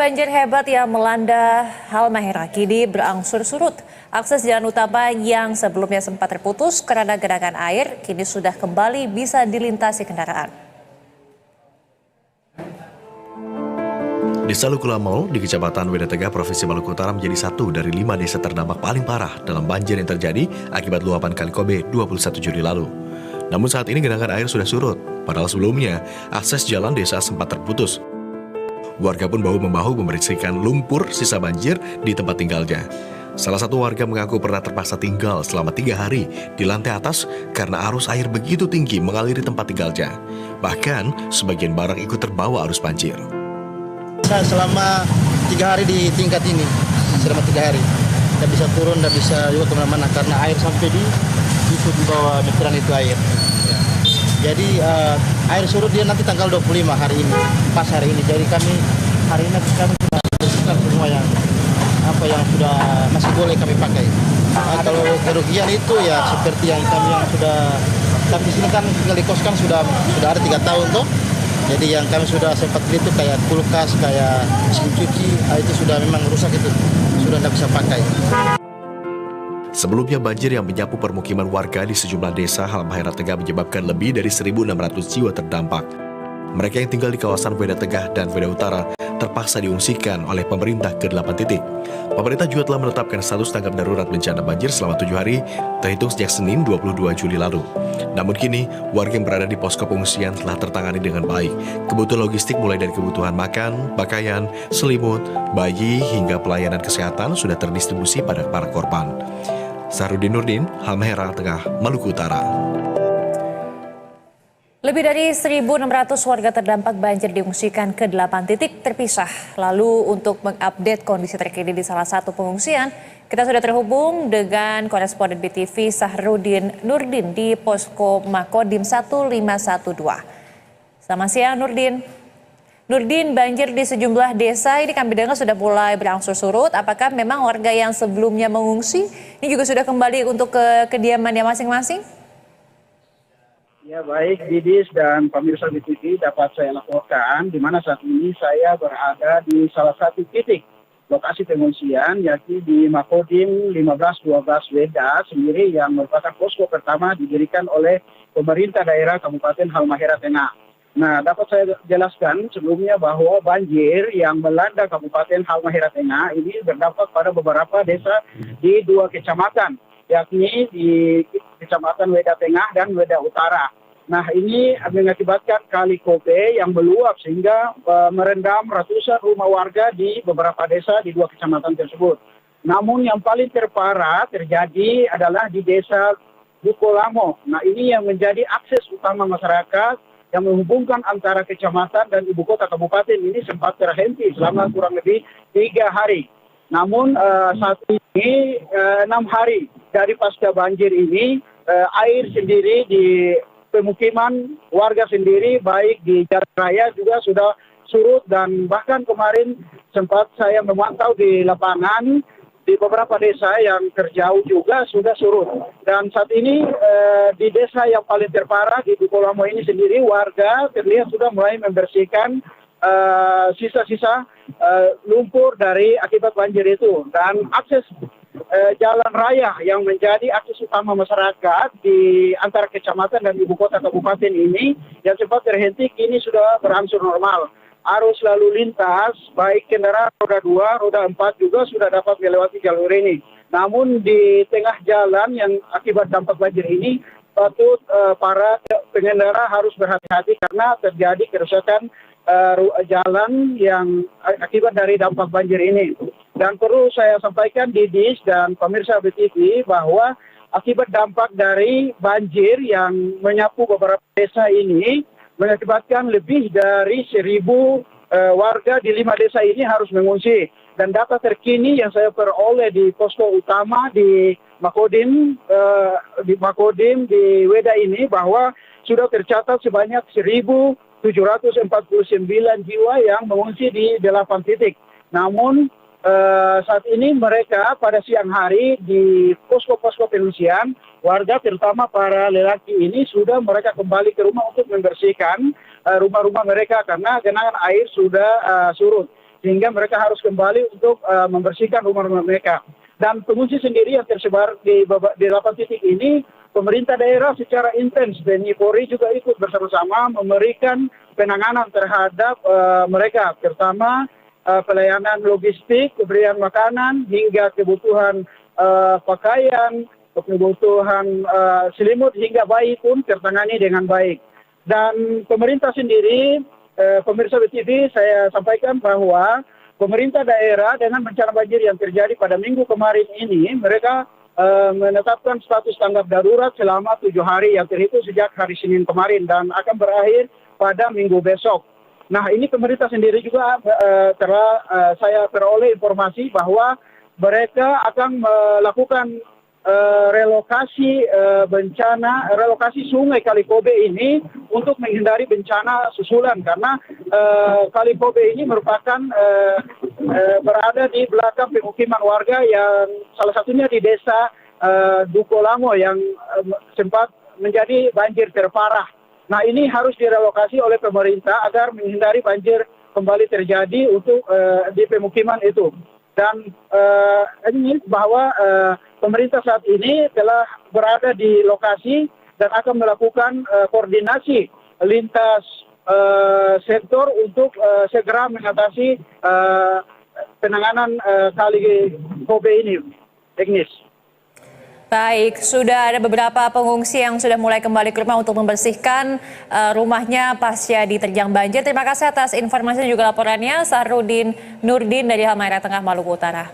Banjir hebat yang melanda Halmahera kini berangsur surut. Akses jalan utama yang sebelumnya sempat terputus karena genangan air kini sudah kembali bisa dilintasi kendaraan. Desa Lukulamau di Kecamatan Wedategah, Provinsi Maluku Utara menjadi satu dari 5 desa terdampak paling parah dalam banjir yang terjadi akibat luapan Kali Kobe 21 Juli lalu. Namun saat ini genangan air sudah surut, padahal sebelumnya akses jalan desa sempat terputus. Warga pun bahu-membahu membersihkan lumpur sisa banjir di tempat tinggalnya. Salah satu warga mengaku pernah terpaksa tinggal selama 3 hari di lantai atas karena arus air begitu tinggi mengaliri tempat tinggalnya. Bahkan sebagian barang ikut terbawa arus banjir. Saya selama 3 hari di tingkat ini, selama 3 hari. Tidak bisa turun, tidak bisa juga kemana-mana karena air sampai di bawah meteran itu air. Ya. Jadi air surut dia nanti tanggal 25 hari ini, pas hari ini. Jadi kami hari ini kami sudah bersihkan semua yang sudah masih boleh kami pakai. Kalau kerugian itu ya seperti yang kami di sini kan tinggal di kos kan sudah ada 3 tahun tuh. Jadi yang kami sudah sempat beli itu kayak kulkas, kayak mesin cuci, itu sudah memang rusak itu, sudah tidak bisa pakai. Sebelumnya banjir yang menyapu permukiman warga di sejumlah desa Halmahera Tegah menyebabkan lebih dari 1.600 jiwa terdampak. Mereka yang tinggal di kawasan Weda Tegah dan Weda Utara terpaksa diungsikan oleh pemerintah ke 8 titik. Pemerintah juga telah menetapkan status tanggap darurat bencana banjir selama 7 hari, terhitung sejak Senin 22 Juli lalu. Namun kini, warga yang berada di posko pengungsian telah tertangani dengan baik. Kebutuhan logistik mulai dari kebutuhan makan, pakaian, selimut, bayi, hingga pelayanan kesehatan sudah terdistribusi pada para korban. Sahrudin Nurdin, Halmahera Tengah, Maluku Utara. Lebih dari 1.600 warga terdampak banjir diungsikan ke 8 titik terpisah. Lalu untuk mengupdate kondisi terkini di salah satu pengungsian, kita sudah terhubung dengan koresponden BTV Sahrudin Nurdin di Posko Makodim 1512. Selamat siang Nurdin. Nurdin, banjir di sejumlah desa ini kami dengar sudah mulai berangsur surut. Apakah memang warga yang sebelumnya mengungsi ini juga sudah kembali untuk ke kediamannya masing-masing? Ya baik, Didis dan pemirsa BTV dapat saya laporkan di mana saat ini saya berada di salah satu titik lokasi pengungsian yakni di Makodim 1512 Weda sendiri yang merupakan posko pertama didirikan oleh pemerintah daerah Kabupaten Halmahera Tengah. Nah, dapat saya jelaskan sebelumnya bahwa banjir yang melanda Kabupaten Halmahera Tengah ini berdampak pada beberapa desa di 2 kecamatan, yakni di Kecamatan Weda Tengah dan Weda Utara. Nah, ini mengakibatkan Kali Kobe yang meluap sehingga merendam ratusan rumah warga di beberapa desa di 2 kecamatan tersebut. Namun yang paling terparah terjadi adalah di desa Lukulamau. Nah, ini yang menjadi akses utama masyarakat yang menghubungkan antara kecamatan dan ibu kota kabupaten ini sempat terhenti selama kurang lebih 3 hari. Namun saat ini 6 hari dari pasca banjir ini air sendiri di pemukiman warga sendiri baik di jalan raya juga sudah surut dan bahkan kemarin sempat saya memantau di lapangan di beberapa desa yang terjauh juga sudah surut. Dan saat ini di desa yang paling terparah di Lukulamau ini sendiri warga terlihat sudah mulai membersihkan sisa-sisa lumpur dari akibat banjir itu dan akses jalan raya yang menjadi akses utama masyarakat di antara kecamatan dan ibu kota kabupaten ini yang sempat terhenti kini sudah berangsur normal. Arus lalu lintas baik kendaraan roda 2, roda 4 juga sudah dapat melewati jalur ini. Namun di tengah jalan yang akibat dampak banjir ini patut para pengendara harus berhati-hati karena terjadi kerusakan jalan yang akibat dari dampak banjir ini. Dan perlu saya sampaikan Didis dan pemirsa BTV bahwa akibat dampak dari banjir yang menyapu beberapa desa ini mengakibatkan lebih dari 1.000 warga di 5 desa ini harus mengungsi. Dan data terkini yang saya peroleh di posko utama di Makodim di Weda ini bahwa sudah tercatat sebanyak 1.749 jiwa yang mengungsi di 8 titik. Namun saat ini mereka pada siang hari di posko-posko pengungsian, warga terutama para lelaki ini sudah mereka kembali ke rumah untuk membersihkan rumah-rumah mereka karena genangan air sudah surut. sehingga mereka harus kembali untuk membersihkan rumah-rumah mereka. Dan pengungsi sendiri yang tersebar di 8 titik ini, pemerintah daerah secara intens, TNI Polri juga ikut bersama-sama memberikan penanganan terhadap mereka, terutama pelayanan logistik, pemberian makanan, hingga kebutuhan pakaian, kebutuhan selimut, hingga bayi pun tertangani dengan baik. Dan pemerintah sendiri, pemirsa BTV, saya sampaikan bahwa pemerintah daerah dengan bencana banjir yang terjadi pada minggu kemarin ini, mereka menetapkan status tanggap darurat selama 7 hari yang terhitung sejak hari Senin kemarin dan akan berakhir pada minggu besok. Nah, ini pemerintah sendiri juga telah saya peroleh informasi bahwa mereka akan melakukan relokasi relokasi sungai Kali Kobe ini untuk menghindari bencana susulan, karena Kali Kobe ini merupakan berada di belakang pemukiman warga yang salah satunya di desa Dukolamo yang sempat menjadi banjir terparah. Nah, ini harus direlokasi oleh pemerintah agar menghindari banjir kembali terjadi untuk di pemukiman itu. Dan ini bahwa pemerintah saat ini telah berada di lokasi dan akan melakukan koordinasi lintas sektor untuk segera mengatasi penanganan Kali Kobe ini, teknis. Baik, sudah ada beberapa pengungsi yang sudah mulai kembali ke rumah untuk membersihkan rumahnya pasca diterjang banjir. Terima kasih atas informasi dan juga laporannya, Sahrudin Nurdin dari Halmahera Tengah, Maluku Utara.